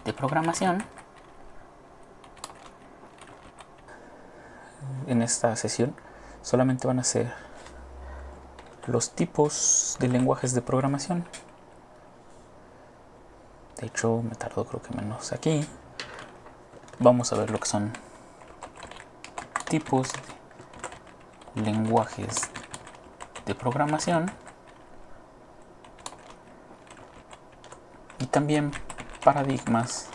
de programación. En esta sesión solamente van a ser los tipos de lenguajes de programación. De hecho, me tardó creo que menos aquí. Vamos a ver lo que son tipos de lenguajes de programación y también paradigmas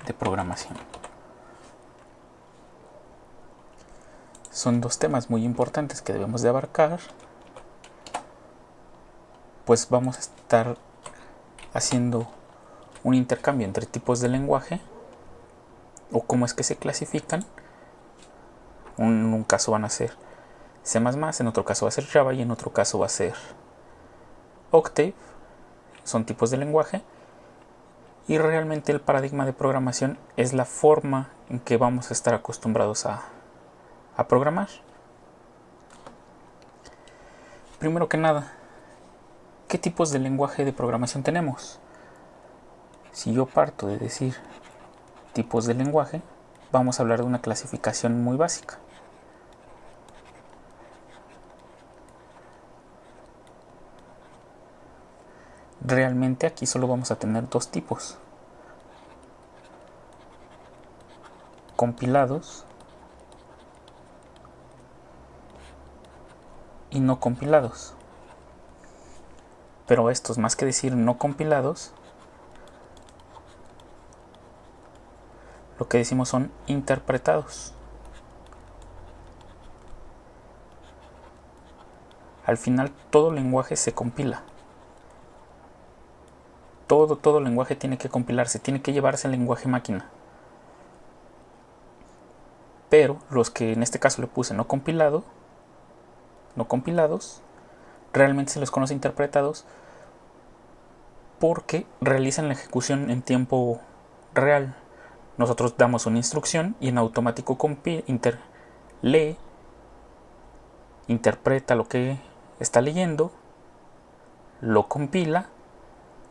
de programación. Son dos temas muy importantes que debemos de abarcar, pues vamos a estar haciendo un intercambio entre tipos de lenguaje o cómo es que se clasifican. En un caso van a ser C++, en otro caso va a ser Java y en otro caso va a ser Octave. Son tipos de lenguaje y realmente el paradigma de programación es la forma en que vamos a estar acostumbrados a programar. Primero que nada, ¿qué tipos de lenguaje de programación tenemos? Si yo parto de decir tipos de lenguaje, vamos a hablar de una clasificación muy básica. Realmente aquí solo vamos a tener dos tipos: compilados y no compilados. Pero estos, más que decir no compilados, lo que decimos son interpretados. Al final todo lenguaje se compila. Todo lenguaje tiene que compilarse, tiene que llevarse al lenguaje máquina. Pero los que en este caso le puse no compilados, realmente se los conoce interpretados porque realizan la ejecución en tiempo real. Nosotros damos una instrucción y en automático lee, interpreta lo que está leyendo, lo compila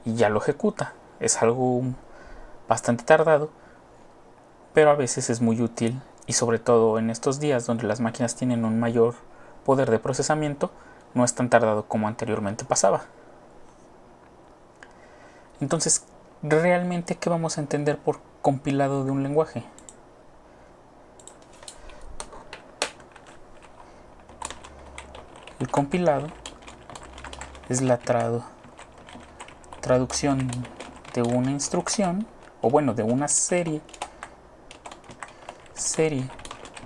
y ya lo ejecuta. Es algo bastante tardado, pero a veces es muy útil, y sobre todo en estos días donde las máquinas tienen un mayor poder de procesamiento, no es tan tardado como anteriormente pasaba. Entonces, ¿realmente qué vamos a entender por compilado de un lenguaje? El compilado es la traducción de una instrucción, o bueno, de una serie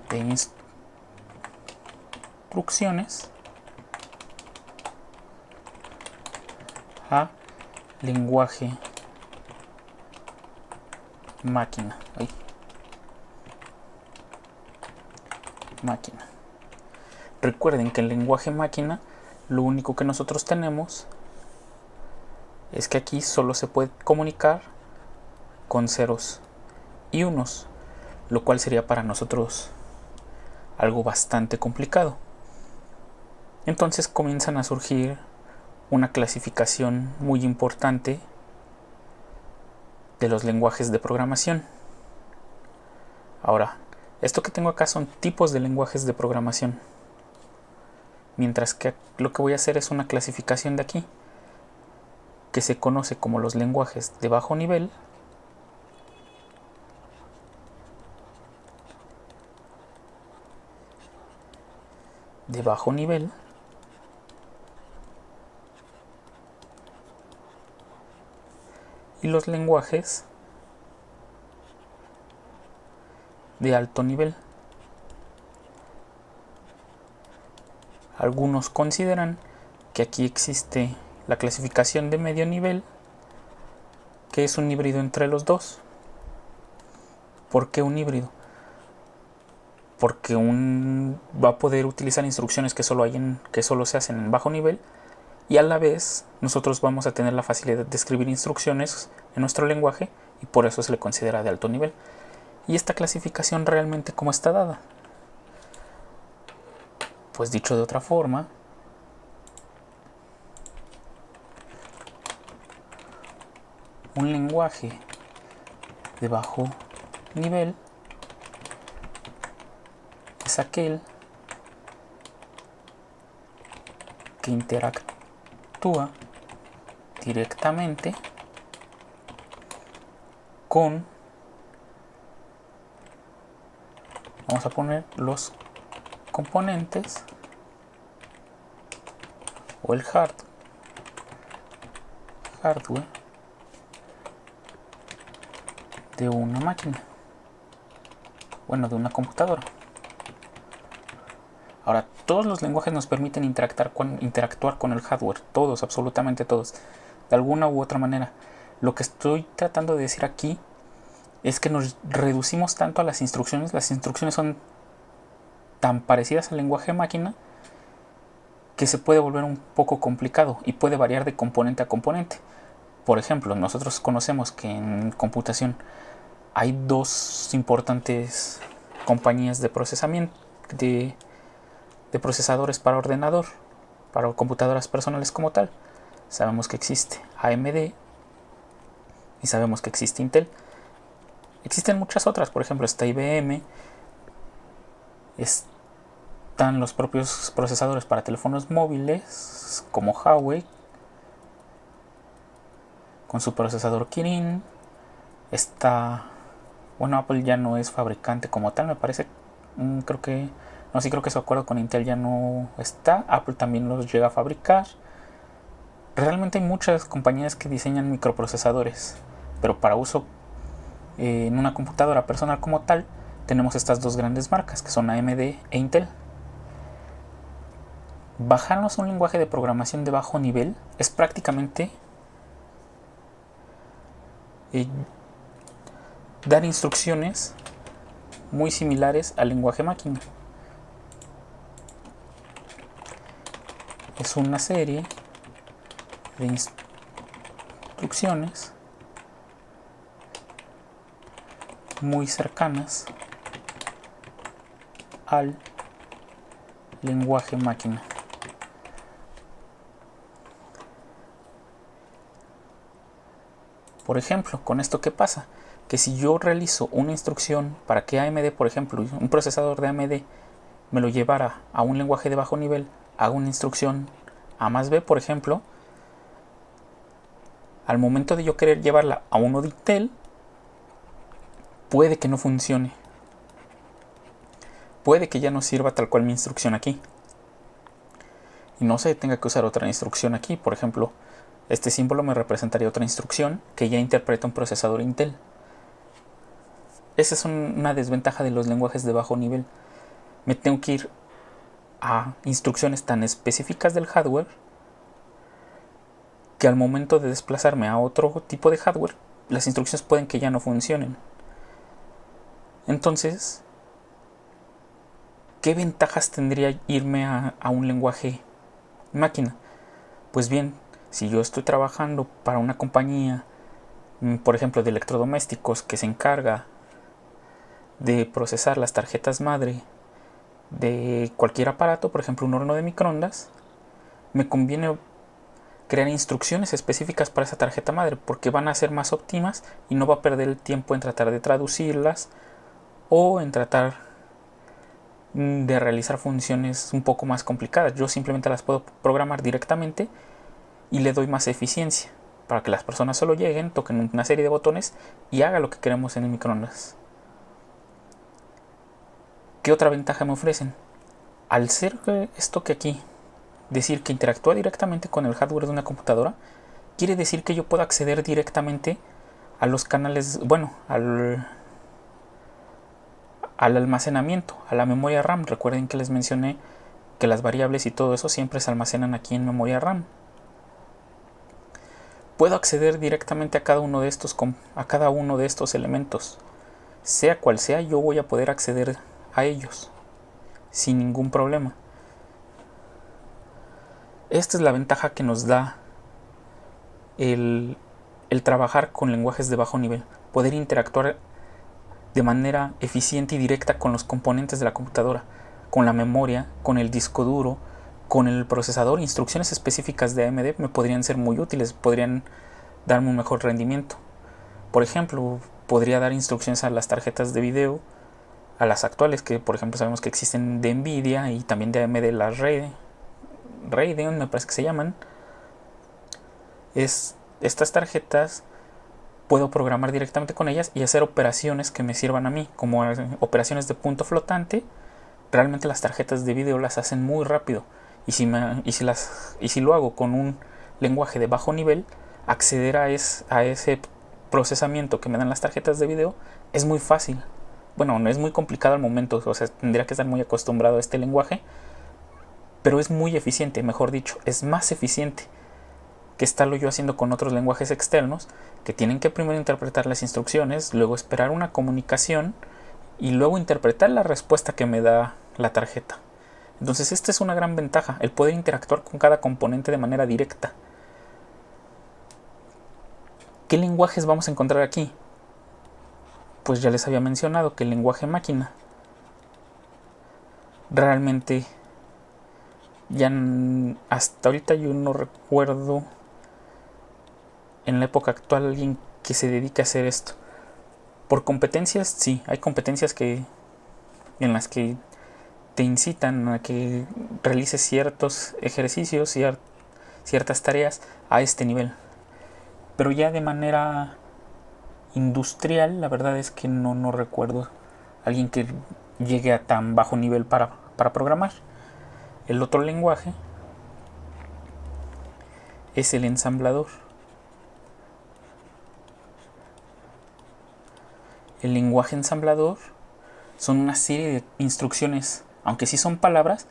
de instrucciones a lenguaje máquina. Recuerden que el lenguaje máquina, lo único que nosotros tenemos es que aquí solo se puede comunicar con ceros y unos, lo cual sería para nosotros algo bastante complicado. Entonces comienzan a surgir una clasificación muy importante de los lenguajes de programación. Ahora, esto que tengo acá son tipos de lenguajes de programación, mientras que lo que voy a hacer es una clasificación de aquí, que se conoce como los lenguajes de bajo nivel y los lenguajes de alto nivel. Algunos consideran que aquí existe la clasificación de medio nivel, que es un híbrido entre los dos. ¿Por qué un híbrido? Porque va a poder utilizar instrucciones que solo se hacen en bajo nivel, y a la vez nosotros vamos a tener la facilidad de escribir instrucciones en nuestro lenguaje, y por eso se le considera de alto nivel. ¿Y esta clasificación realmente cómo está dada? Pues dicho de otra forma, un lenguaje de bajo nivel es aquel que interactúa directamente con, vamos a poner, los componentes o el hardware de una máquina, bueno, de una computadora. Ahora, todos los lenguajes nos permiten interactuar con el hardware, todos, absolutamente todos, de alguna u otra manera. Lo que estoy tratando de decir aquí es que nos reducimos tanto a las instrucciones son tan parecidas al lenguaje máquina que se puede volver un poco complicado y puede variar de componente a componente. Por ejemplo, nosotros conocemos que en computación hay dos importantes compañías de procesamiento, de procesadores para ordenador, para computadoras personales como tal. Sabemos que existe AMD y sabemos que existe Intel. Existen muchas otras, por ejemplo está IBM, están los propios procesadores para teléfonos móviles como Huawei con su procesador Kirin. Está, bueno, Apple ya no es fabricante como tal, me parece, creo que su acuerdo con Intel ya no está. Apple también los llega a fabricar. Realmente hay muchas compañías que diseñan microprocesadores, pero para uso en una computadora personal como tal tenemos estas dos grandes marcas que son AMD e Intel. Bajarnos un lenguaje de programación de bajo nivel es prácticamente dar instrucciones muy similares al lenguaje máquina. Es una serie de instrucciones muy cercanas al lenguaje máquina. Por ejemplo, con esto, ¿qué pasa? Que si yo realizo una instrucción para que AMD, por ejemplo, un procesador de AMD me lo llevara a un lenguaje de bajo nivel, hago una instrucción A más B, por ejemplo, al momento de yo querer llevarla a uno de Intel, puede que no funcione. Puede que ya no sirva tal cual mi instrucción aquí. Y no se tenga que usar otra instrucción aquí. Por ejemplo, este símbolo me representaría otra instrucción que ya interpreta un procesador Intel. Esa es una desventaja de los lenguajes de bajo nivel. Me tengo que ir a instrucciones tan específicas del hardware que al momento de desplazarme a otro tipo de hardware, las instrucciones pueden que ya no funcionen. Entonces, ¿qué ventajas tendría irme a un lenguaje máquina? Pues bien, si yo estoy trabajando para una compañía, por ejemplo, de electrodomésticos que se encarga de procesar las tarjetas madre de cualquier aparato, por ejemplo un horno de microondas, me conviene crear instrucciones específicas para esa tarjeta madre porque van a ser más óptimas y no va a perder el tiempo en tratar de traducirlas o en tratar de realizar funciones un poco más complicadas. Yo simplemente las puedo programar directamente y le doy más eficiencia para que las personas solo lleguen, toquen una serie de botones y haga lo que queremos en el microondas. ¿Qué otra ventaja me ofrecen? Al ser esto que aquí, decir que interactúa directamente con el hardware de una computadora, quiere decir que yo puedo acceder directamente a los canales, bueno, al almacenamiento, a la memoria RAM. Recuerden que les mencioné que las variables y todo eso siempre se almacenan aquí en memoria RAM. Puedo acceder directamente a cada uno de estos elementos. Sea cual sea, yo voy a poder acceder a ellos sin ningún problema. Esta es la ventaja que nos da el trabajar con lenguajes de bajo nivel, poder interactuar de manera eficiente y directa con los componentes de la computadora, con la memoria, con el disco duro, con el procesador. Instrucciones específicas de AMD me podrían ser muy útiles, podrían darme un mejor rendimiento. Por ejemplo, podría dar instrucciones a las tarjetas de video, a las actuales, que por ejemplo sabemos que existen de Nvidia y también de AMD, las Radeon me parece que se llaman. Estas tarjetas puedo programar directamente con ellas y hacer operaciones que me sirvan a mí, como operaciones de punto flotante. Realmente las tarjetas de video las hacen muy rápido, y si lo hago con un lenguaje de bajo nivel, acceder a ese procesamiento que me dan las tarjetas de video es muy fácil. Bueno, no es muy complicado al momento, o sea, tendría que estar muy acostumbrado a este lenguaje, pero es muy eficiente, mejor dicho, es más eficiente que estarlo yo haciendo con otros lenguajes externos, que tienen que primero interpretar las instrucciones, luego esperar una comunicación y luego interpretar la respuesta que me da la tarjeta. Entonces esta es una gran ventaja, el poder interactuar con cada componente de manera directa. ¿Qué lenguajes vamos a encontrar aquí? Pues ya les había mencionado que el lenguaje máquina realmente ya hasta ahorita yo no recuerdo en la época actual alguien que se dedique a hacer esto. Por competencias, sí, hay competencias en las que te incitan a que realices ciertos ejercicios, ciertas tareas a este nivel. Pero ya de manera industrial, la verdad es que no recuerdo alguien que llegue a tan bajo nivel para programar. El otro lenguaje es el ensamblador. El lenguaje ensamblador son una serie de instrucciones, aunque sí son palabras,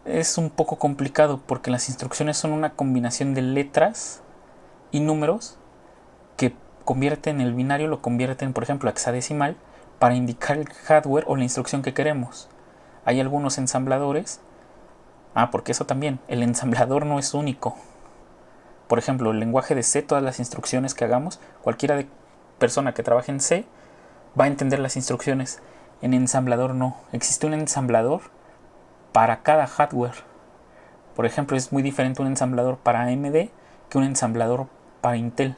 es un poco complicado porque las instrucciones son una combinación de letras y números que convierten el binario, lo convierten por ejemplo a hexadecimal para indicar el hardware o la instrucción que queremos. Hay algunos ensambladores, porque eso también, el ensamblador no es único. Por ejemplo, el lenguaje de C, todas las instrucciones que hagamos, cualquiera de persona que trabaje en C va a entender las instrucciones. En ensamblador no, existe un ensamblador para cada hardware. Por ejemplo, es muy diferente un ensamblador para AMD que un ensamblador para Intel,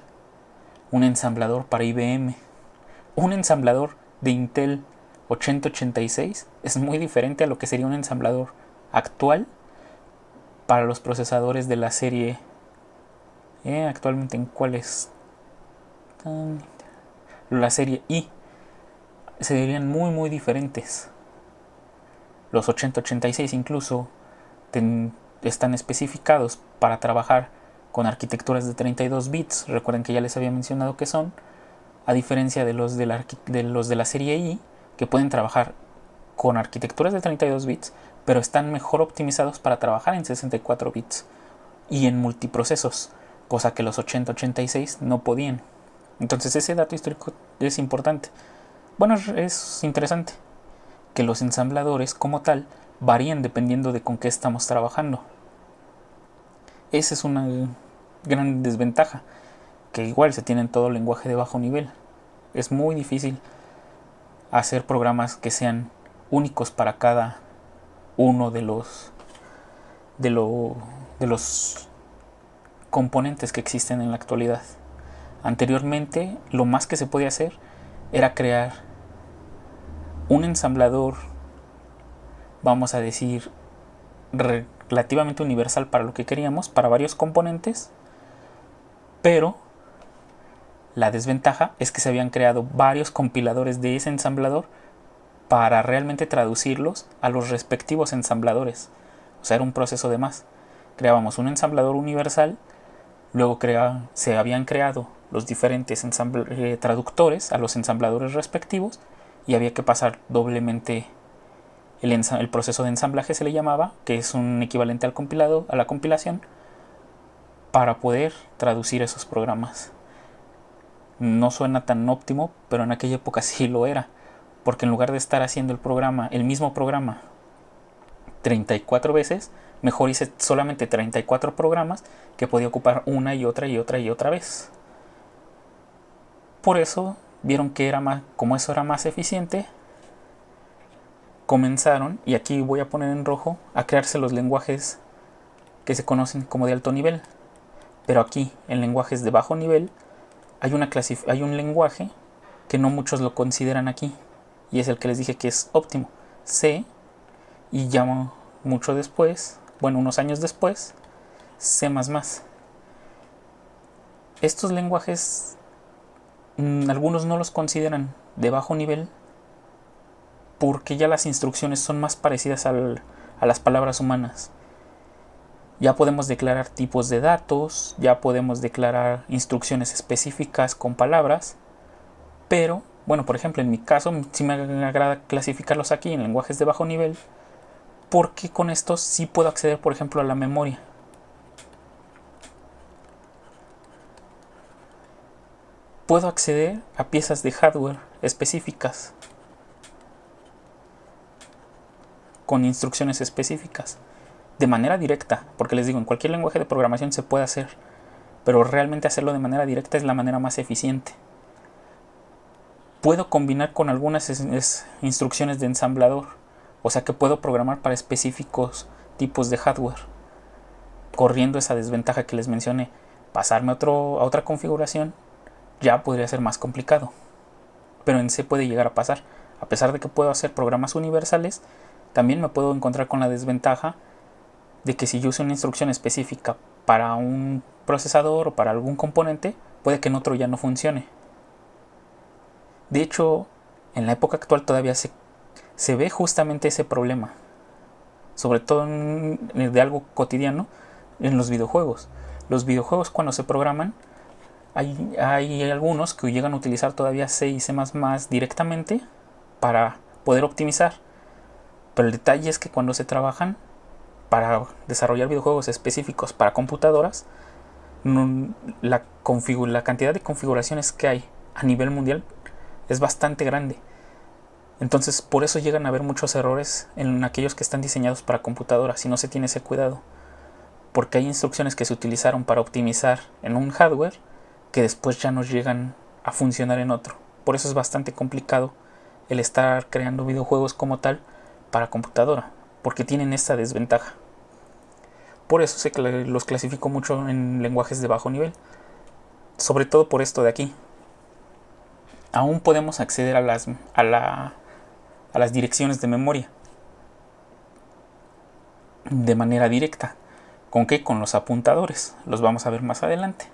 un ensamblador para IBM. Un ensamblador de Intel 8086 es muy diferente a lo que sería un ensamblador actual para los procesadores de la serie. Actualmente, ¿en cuál es? La serie I. Serían muy diferentes. Los 8086 incluso están especificados para trabajar con arquitecturas de 32 bits. Recuerden que ya les había mencionado que son, a diferencia de los de la serie I, que pueden trabajar con arquitecturas de 32 bits, pero están mejor optimizados para trabajar en 64 bits y en multiprocesos, cosa que los 8086 no podían. Entonces ese dato histórico es importante. Bueno, es interesante que los ensambladores como tal varían dependiendo de con qué estamos trabajando. Esa es una gran desventaja, que igual se tiene en todo lenguaje de bajo nivel. Es muy difícil hacer programas que sean únicos para cada uno de los componentes que existen en la actualidad. Anteriormente, lo más que se podía hacer era crear un ensamblador, vamos a decir, relativamente universal para lo que queríamos, para varios componentes, pero la desventaja es que se habían creado varios compiladores de ese ensamblador para realmente traducirlos a los respectivos ensambladores. O sea, era un proceso de más. Creábamos un ensamblador universal, luego se habían creado los diferentes traductores a los ensambladores respectivos, y había que pasar doblemente el proceso de ensamblaje, se le llamaba, que es un equivalente al compilado, a la compilación, para poder traducir esos programas. No suena tan óptimo, pero en aquella época sí lo era, porque en lugar de estar haciendo el mismo programa 34 veces, mejor hice solamente 34 programas que podía ocupar una y otra vez. Por eso vieron que como eso era más eficiente, comenzaron, y aquí voy a poner en rojo, a crearse los lenguajes que se conocen como de alto nivel. Pero aquí, en lenguajes de bajo nivel, hay un lenguaje que no muchos lo consideran aquí, y es el que les dije que es óptimo: C, y ya mucho después, bueno, unos años después, C++. Estos lenguajes, algunos no los consideran de bajo nivel porque ya las instrucciones son más parecidas a las palabras humanas. Ya podemos declarar tipos de datos, ya podemos declarar instrucciones específicas con palabras, pero, bueno, por ejemplo, en mi caso sí me agrada clasificarlos aquí en lenguajes de bajo nivel, porque con estos sí puedo acceder, por ejemplo, a la memoria. Puedo acceder a piezas de hardware específicas con instrucciones específicas de manera directa, porque les digo, en cualquier lenguaje de programación se puede hacer, pero realmente hacerlo de manera directa es la manera más eficiente. Puedo combinar con algunas instrucciones de ensamblador, o sea que puedo programar para específicos tipos de hardware, corriendo esa desventaja que les mencioné. Pasarme a otra configuración ya podría ser más complicado, pero en C puede llegar a pasar. A pesar de que puedo hacer programas universales, también me puedo encontrar con la desventaja de que si yo uso una instrucción específica para un procesador o para algún componente, puede que en otro ya no funcione. De hecho, en la época actual todavía se ve justamente ese problema, sobre todo de algo cotidiano en los videojuegos. Los videojuegos, cuando se programan, hay algunos que llegan a utilizar todavía C y C++ directamente para poder optimizar, pero el detalle es que cuando se trabajan para desarrollar videojuegos específicos para computadoras, la cantidad de configuraciones que hay a nivel mundial es bastante grande. Entonces, por eso llegan a haber muchos errores en aquellos que están diseñados para computadoras si no se tiene ese cuidado, porque hay instrucciones que se utilizaron para optimizar en un hardware que después ya no llegan a funcionar en otro. Por eso es bastante complicado el estar creando videojuegos como tal para computadora, porque tienen esta desventaja. Por eso los clasifico mucho en lenguajes de bajo nivel, sobre todo por esto de aquí. Aún podemos acceder a las direcciones de memoria de manera directa. ¿Con qué? Con los apuntadores. Los vamos a ver más adelante.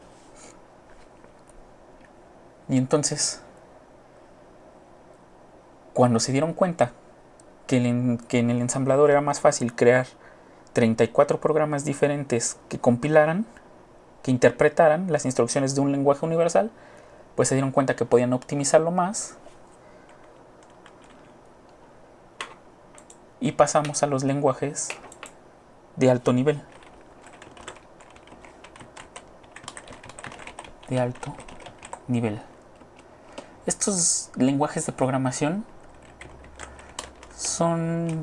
Y entonces, cuando se dieron cuenta que en el ensamblador era más fácil crear 34 programas diferentes que compilaran, que interpretaran las instrucciones de un lenguaje universal, pues se dieron cuenta que podían optimizarlo más. Y pasamos a los lenguajes de alto nivel. De alto nivel. Estos lenguajes de programación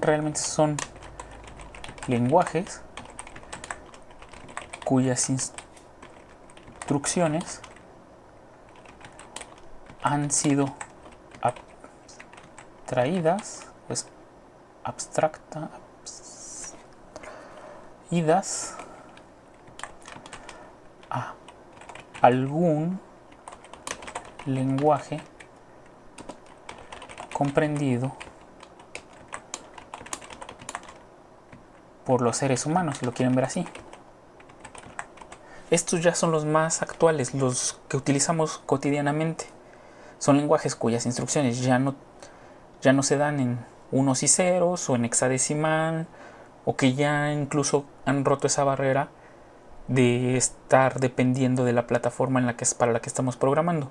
realmente son lenguajes cuyas instrucciones han sido abstraídas, pues abstraídas a algún lenguaje comprendido por los seres humanos, si lo quieren ver así. Estos ya son los más actuales, los que utilizamos cotidianamente. Son lenguajes cuyas instrucciones ya no se dan en unos y ceros o en hexadecimal, o que ya incluso han roto esa barrera de estar dependiendo de la plataforma para la que estamos programando.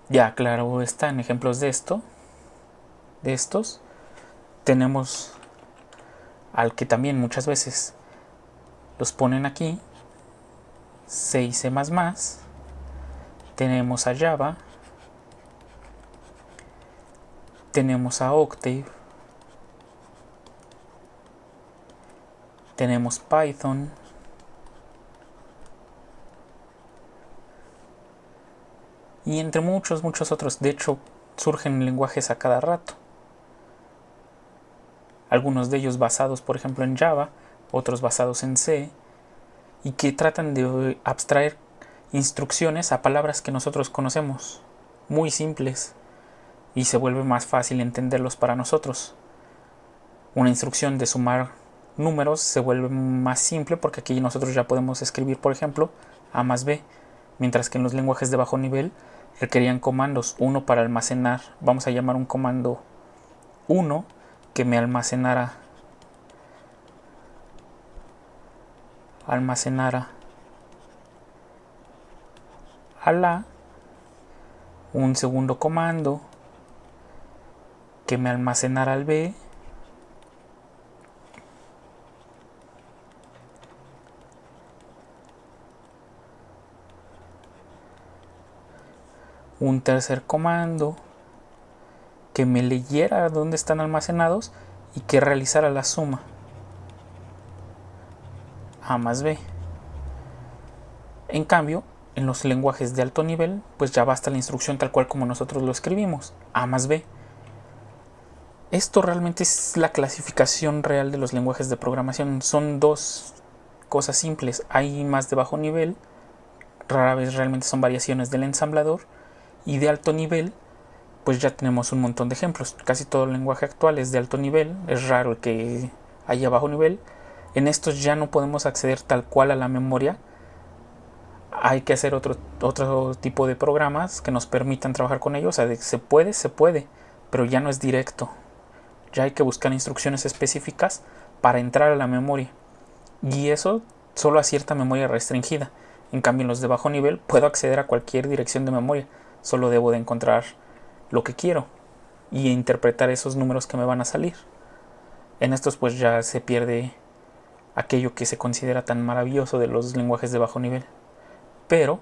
Ya, claro, están ejemplos de estos. Tenemos al que también muchas veces los ponen aquí, C y C++. Tenemos a Java, tenemos a Octave, tenemos Python, y entre muchos otros. De hecho, surgen lenguajes a cada rato, algunos de ellos basados, por ejemplo, en Java, otros basados en C, y que tratan de abstraer instrucciones a palabras que nosotros conocemos, muy simples y se vuelve más fácil entenderlos para nosotros. Una instrucción de sumar números se vuelve más simple porque aquí nosotros ya podemos escribir, por ejemplo, A más B, mientras que en los lenguajes de bajo nivel requerían comandos, uno para almacenar, vamos a llamar un comando 1 que me almacenara al A, un segundo comando que me almacenara al B, un tercer comando que me leyera dónde están almacenados y que realizara la suma A más B. En cambio, en los lenguajes de alto nivel, pues ya basta la instrucción tal cual como nosotros lo escribimos, A más B. Esto realmente es la clasificación real de los lenguajes de programación. Son dos cosas simples. Hay más de bajo nivel, rara vez realmente son variaciones del ensamblador, y de alto nivel pues ya tenemos un montón de ejemplos. Casi todo el lenguaje actual es de alto nivel, es raro el que haya bajo nivel. En estos ya no podemos acceder tal cual a la memoria. Hay que hacer otro tipo de programas que nos permitan trabajar con ellos. O sea, se puede, pero ya no es directo. Ya hay que buscar instrucciones específicas para entrar a la memoria. Y eso solo a cierta memoria restringida. En cambio, en los de bajo nivel puedo acceder a cualquier dirección de memoria. Solo debo de encontrar lo que quiero y interpretar esos números que me van a salir. En estos pues ya se pierde aquello que se considera tan maravilloso de los lenguajes de bajo nivel. Pero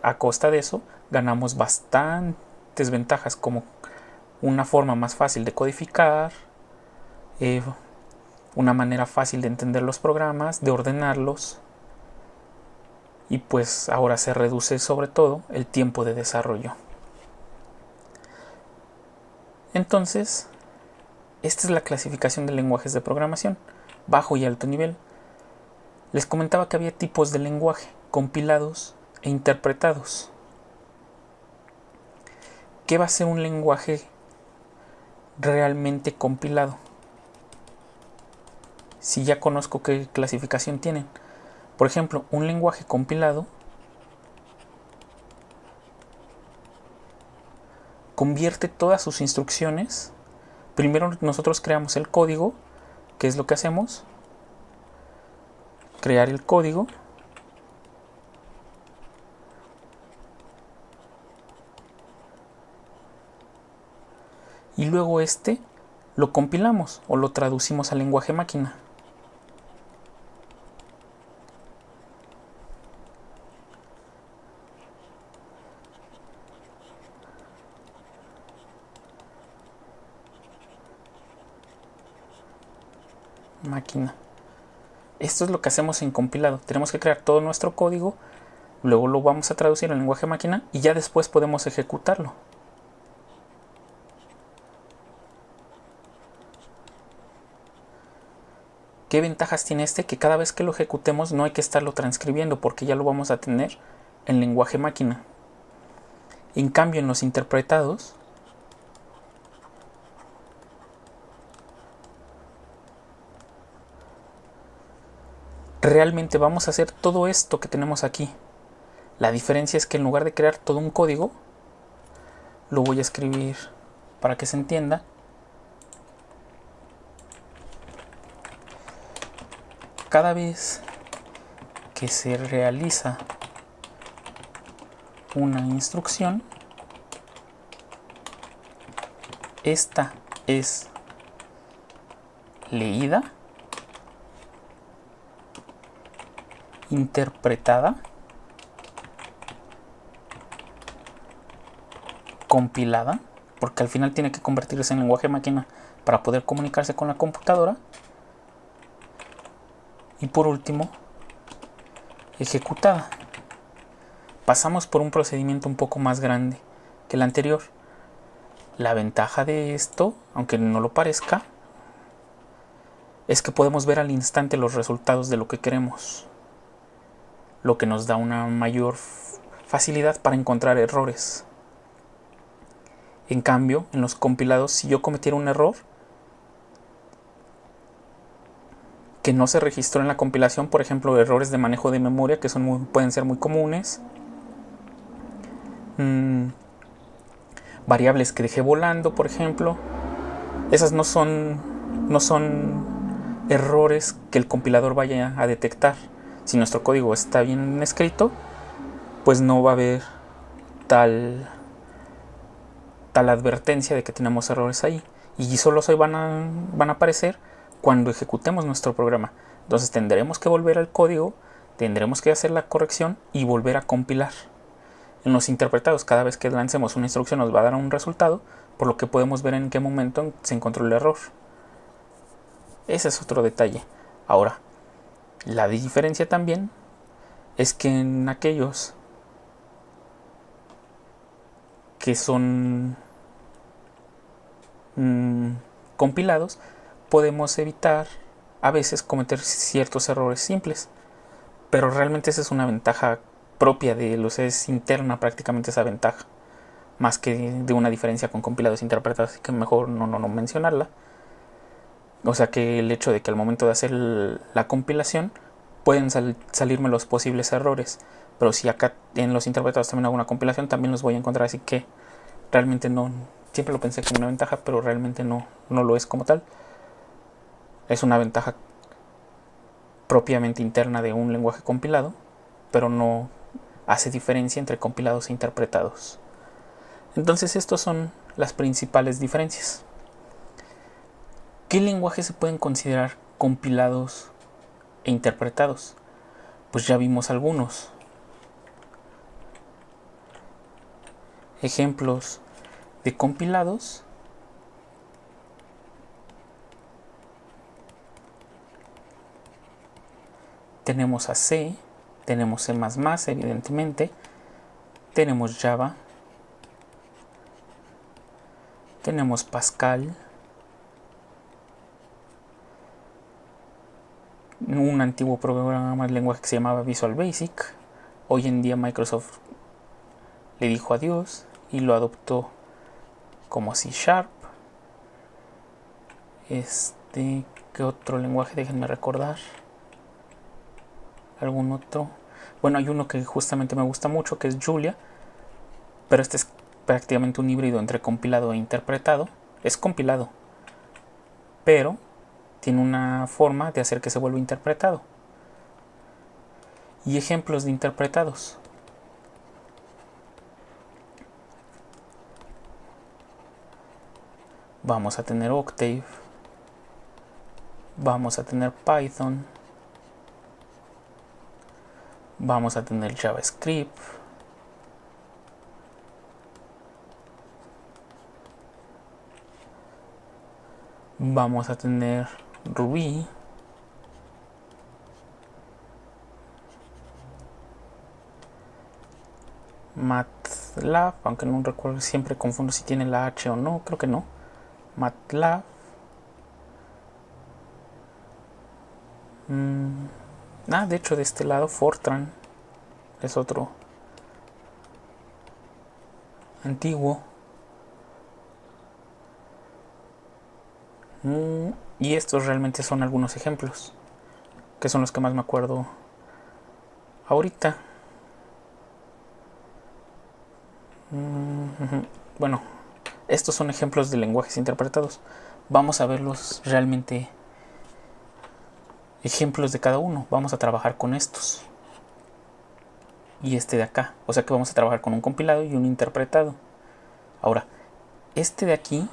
a costa de eso ganamos bastantes ventajas, como una forma más fácil de codificar, una manera fácil de entender los programas, de ordenarlos, y pues ahora se reduce sobre todo el tiempo de desarrollo. Entonces, esta es la clasificación de lenguajes de programación, bajo y alto nivel. Les comentaba que había tipos de lenguaje, compilados e interpretados. ¿Qué va a ser un lenguaje realmente compilado? Si ya conozco qué clasificación tienen. Por ejemplo, un lenguaje compilado convierte todas sus instrucciones. Primero nosotros creamos el código, que es lo que hacemos, crear el código, y luego lo compilamos o lo traducimos al lenguaje máquina. Esto es lo que hacemos en compilado. Tenemos que crear todo nuestro código, luego lo vamos a traducir al lenguaje máquina y ya después podemos ejecutarlo. ¿Qué ventajas tiene Que cada vez que lo ejecutemos no hay que estarlo transcribiendo porque ya lo vamos a tener en lenguaje máquina. En cambio, en los interpretados, realmente vamos a hacer todo esto que tenemos aquí. La diferencia es que en lugar de crear todo un código, lo voy a escribir para que se entienda. Cada vez que se realiza una instrucción, esta es leída, interpretada, compilada, porque al final tiene que convertirse en lenguaje máquina para poder comunicarse con la computadora, y por último, ejecutada. Pasamos por un procedimiento un poco más grande que el anterior. La ventaja de esto, aunque no lo parezca, es que podemos ver al instante los resultados de lo que queremos, lo que nos da una mayor facilidad para encontrar errores. En cambio, en los compilados, si yo cometiera un error que no se registró en la compilación, por ejemplo, errores de manejo de memoria que pueden ser muy comunes, variables que dejé volando, por ejemplo, esas no son errores que el compilador vaya a detectar. Si nuestro código está bien escrito, pues no va a haber tal advertencia de que tenemos errores ahí, y solo van a aparecer cuando ejecutemos nuestro programa. Entonces tendremos que volver al código, tendremos que hacer la corrección y volver a compilar. En los interpretados, cada vez que lancemos una instrucción nos va a dar un resultado, por lo que podemos ver en qué momento se encontró el error. Ese es otro detalle. Ahora, la diferencia también es que en aquellos que son compilados, podemos evitar a veces cometer ciertos errores simples, pero realmente esa es una ventaja propia de los, es interna prácticamente esa ventaja, más que de una diferencia con compilados interpretados, así que mejor no mencionarla. O sea que el hecho de que al momento de hacer la compilación pueden salirme los posibles errores, pero si acá en los interpretados también hago una compilación, también los voy a encontrar, así que realmente no, siempre lo pensé como una ventaja, pero realmente no lo es como tal. Es una ventaja propiamente interna de un lenguaje compilado, pero no hace diferencia entre compilados e interpretados. Entonces estas son las principales diferencias. ¿Qué lenguajes se pueden considerar compilados e interpretados? Pues ya vimos algunos. Ejemplos de compilados: tenemos a C, tenemos C++, evidentemente, tenemos Java, tenemos Pascal, un antiguo programa de lenguaje que se llamaba Visual Basic. Hoy en día Microsoft le dijo adiós y lo adoptó como C#. ¿Qué otro lenguaje? Déjenme recordar. ¿Algún otro? Bueno, hay uno que justamente me gusta mucho, que es Julia, pero este es prácticamente un híbrido entre compilado e interpretado. Es compilado, pero tiene una forma de hacer que se vuelva interpretado. Y ejemplos de interpretados: vamos a tener Octave, vamos a tener Python, vamos a tener JavaScript, vamos a tener Ruby, MATLAB, aunque no recuerdo, siempre confundo si tiene la H o no, creo que no. MATLAB, de hecho de este lado Fortran es otro antiguo. Y estos realmente son algunos ejemplos, que son los que más me acuerdo ahorita. Bueno, estos son ejemplos de lenguajes interpretados. Vamos a verlos realmente, ejemplos de cada uno. Vamos a trabajar con estos y este de acá, o sea que vamos a trabajar con un compilado y un interpretado. Ahora, este de aquí,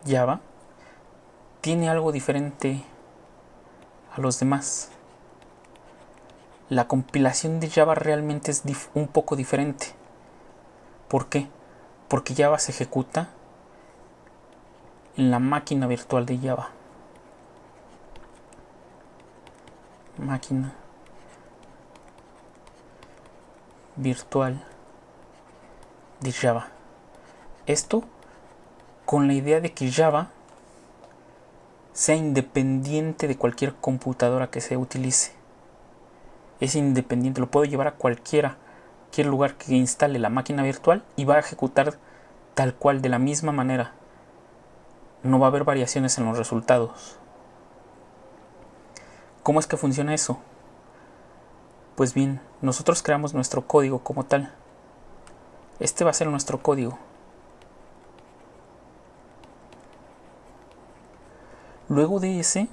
Java, tiene algo diferente a los demás. La compilación de Java realmente es un poco diferente. ¿Por qué? Porque Java se ejecuta en la máquina virtual de Java. Máquina virtual de Java. Esto con la idea de que Java sea independiente de cualquier computadora que se utilice. Es independiente, lo puedo llevar a cualquier lugar que instale la máquina virtual y va a ejecutar tal cual, de la misma manera. No va a haber variaciones en los resultados. ¿Cómo es que funciona eso? Pues bien, nosotros creamos nuestro código como tal. Este va a ser nuestro código. Luego de ese,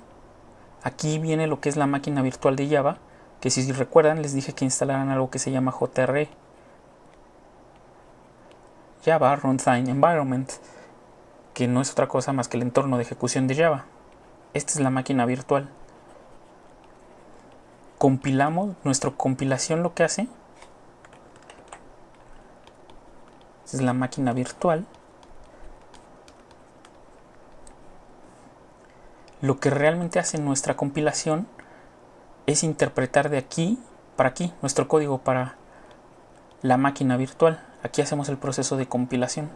aquí viene lo que es la máquina virtual de Java, que si recuerdan les dije que instalaran algo que se llama JRE, Java Runtime Environment, que no es otra cosa más que el entorno de ejecución de Java. Esta es la máquina virtual. Compilamos, nuestra compilación lo que hace es la máquina virtual. Lo que realmente hace nuestra compilación es interpretar de aquí para aquí nuestro código para la máquina virtual. Aquí hacemos el proceso de compilación.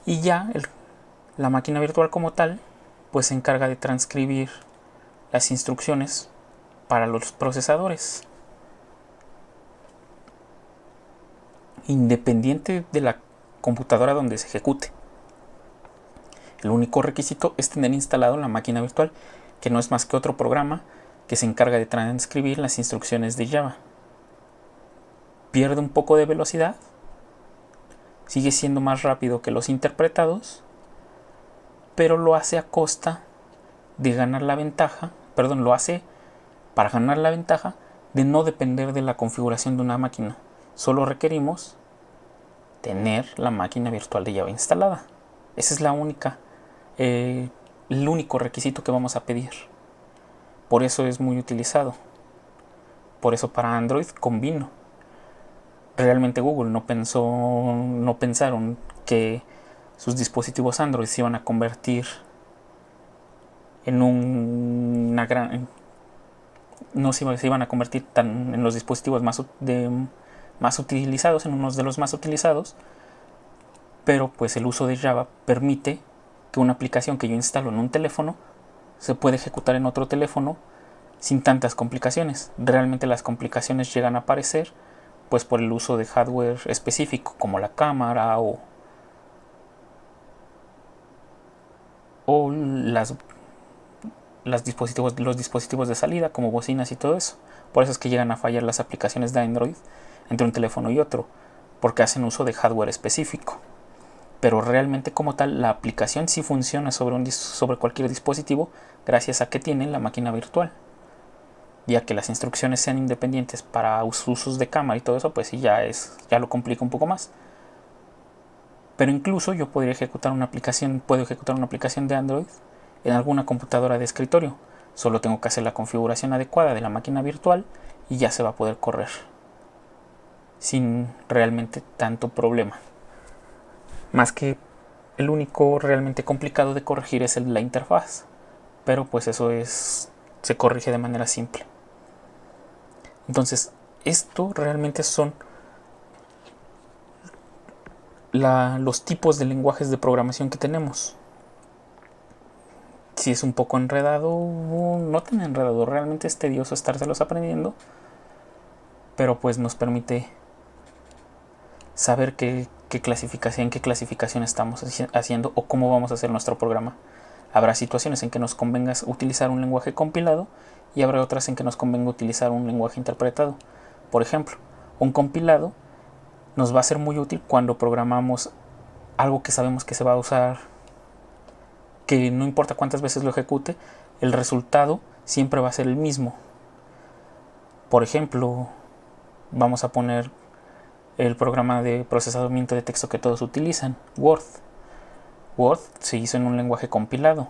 Y ya la máquina virtual como tal pues se encarga de transcribir las instrucciones para los procesadores. Independiente de la computadora donde se ejecute. El único requisito es tener instalado la máquina virtual, que no es más que otro programa que se encarga de transcribir las instrucciones de Java. Pierde un poco de velocidad, sigue siendo más rápido que los interpretados, pero lo hace a costa de ganar la ventaja, lo hace para ganar la ventaja de no depender de la configuración de una máquina. Solo requerimos tener la máquina virtual de Java instalada. Esa es el único requisito que vamos a pedir. Por eso es muy utilizado. Por eso para Android convino. Realmente Google no pensaron que sus dispositivos Android se iban a convertir en no se iban a convertir en los dispositivos más utilizados, en unos de los más utilizados, pero pues el uso de Java permite que una aplicación que yo instalo en un teléfono se puede ejecutar en otro teléfono sin tantas complicaciones. Realmente las complicaciones llegan a aparecer pues por el uso de hardware específico como la cámara o los dispositivos de salida como bocinas y todo eso. Por eso es que llegan a fallar las aplicaciones de Android entre un teléfono y otro, porque hacen uso de hardware específico. Pero realmente como tal la aplicación sí funciona sobre cualquier dispositivo gracias a que tiene la máquina virtual. Ya que las instrucciones sean independientes para usos de cámara y todo eso, pues sí ya lo complica un poco más. Pero incluso yo puedo ejecutar una aplicación de Android en alguna computadora de escritorio. Solo tengo que hacer la configuración adecuada de la máquina virtual y ya se va a poder correr sin realmente tanto problema. Más que el único realmente complicado de corregir es la interfaz, pero pues eso se corrige de manera simple. Entonces, esto realmente son los tipos de lenguajes de programación que tenemos. Si es un poco enredado, no tan enredado, realmente es tedioso estárselos aprendiendo, pero pues nos permite saber qué clasificación estamos haciendo o cómo vamos a hacer nuestro programa. Habrá situaciones en que nos convenga utilizar un lenguaje compilado y habrá otras en que nos convenga utilizar un lenguaje interpretado. Por ejemplo, un compilado nos va a ser muy útil cuando programamos algo que sabemos que se va a usar, que no importa cuántas veces lo ejecute, el resultado siempre va a ser el mismo. Por ejemplo, vamos a poner el programa de procesamiento de texto que todos utilizan, Word. Word se hizo en un lenguaje compilado.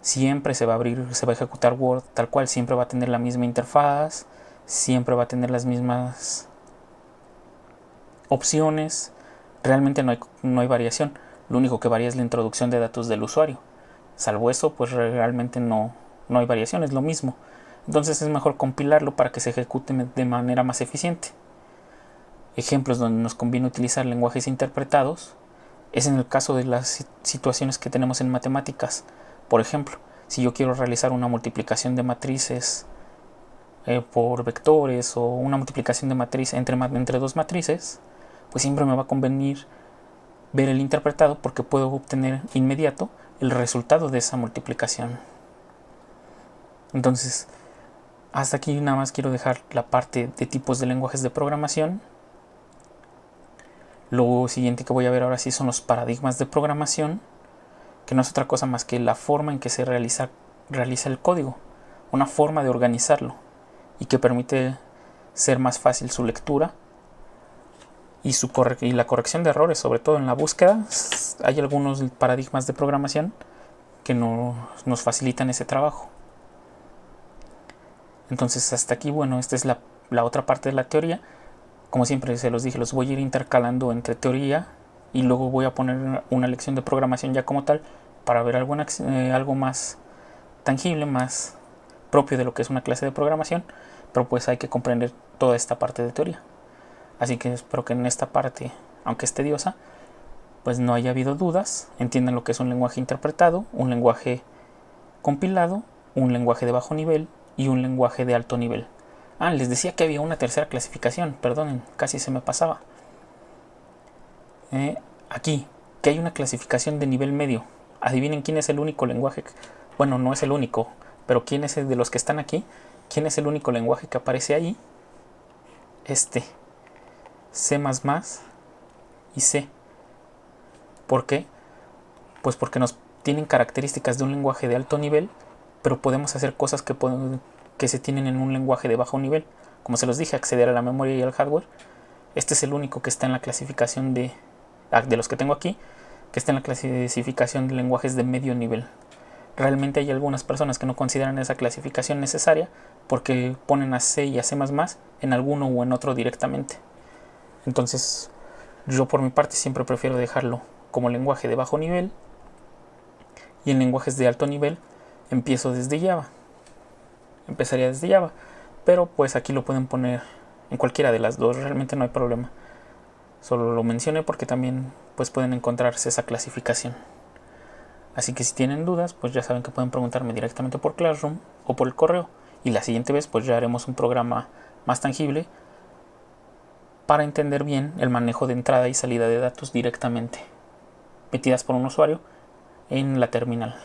Siempre se va a ejecutar Word tal cual, siempre va a tener la misma interfaz, siempre va a tener las mismas opciones. Realmente no hay variación. Lo único que varía es la introducción de datos del usuario. Salvo eso, pues realmente no hay variación, es lo mismo. Entonces es mejor compilarlo para que se ejecute de manera más eficiente. Ejemplos donde nos conviene utilizar lenguajes interpretados es en el caso de las situaciones que tenemos en matemáticas. Por ejemplo, si yo quiero realizar una multiplicación de matrices por vectores o una multiplicación de matriz entre dos matrices, pues siempre me va a convenir ver el interpretado porque puedo obtener inmediato el resultado de esa multiplicación. Entonces, hasta aquí nada más quiero dejar la parte de tipos de lenguajes de programación. Lo siguiente que voy a ver ahora sí son los paradigmas de programación, que no es otra cosa más que la forma en que se realiza el código, una forma de organizarlo y que permite ser más fácil su lectura y la corrección de errores, sobre todo en la búsqueda. Hay algunos paradigmas de programación que nos facilitan ese trabajo. Entonces hasta aquí, bueno, esta es la otra parte de la teoría. Como siempre se los dije, los voy a ir intercalando entre teoría y luego voy a poner una lección de programación ya como tal para ver algo más tangible, más propio de lo que es una clase de programación, pero pues hay que comprender toda esta parte de teoría. Así que espero que en esta parte, aunque es tediosa, pues no haya habido dudas, entiendan lo que es un lenguaje interpretado, un lenguaje compilado, un lenguaje de bajo nivel y un lenguaje de alto nivel. Les decía que había una tercera clasificación, perdonen, casi se me pasaba. Aquí, que hay una clasificación de nivel medio. Adivinen quién es el único lenguaje, bueno, no es el único, pero quién es el de los que están aquí, quién es el único lenguaje que aparece ahí. C++ y C. ¿Por qué? Pues porque nos tienen características de un lenguaje de alto nivel, pero podemos hacer cosas que se tienen en un lenguaje de bajo nivel. Como se los dije, acceder a la memoria y al hardware. Este es el único que está en la clasificación de los que tengo aquí, que está en la clasificación de lenguajes de medio nivel. Realmente hay algunas personas que no consideran esa clasificación necesaria porque ponen a C y a C++ en alguno o en otro directamente. Entonces, yo por mi parte siempre prefiero dejarlo como lenguaje de bajo nivel, y en lenguajes de alto nivel empiezo desde Java. Empezaría desde Java, pero pues aquí lo pueden poner en cualquiera de las dos, realmente no hay problema. Solo lo mencioné porque también pues pueden encontrarse esa clasificación. Así que si tienen dudas, pues ya saben que pueden preguntarme directamente por Classroom o por el correo. Y la siguiente vez pues ya haremos un programa más tangible para entender bien el manejo de entrada y salida de datos directamente, metidas por un usuario en la terminal.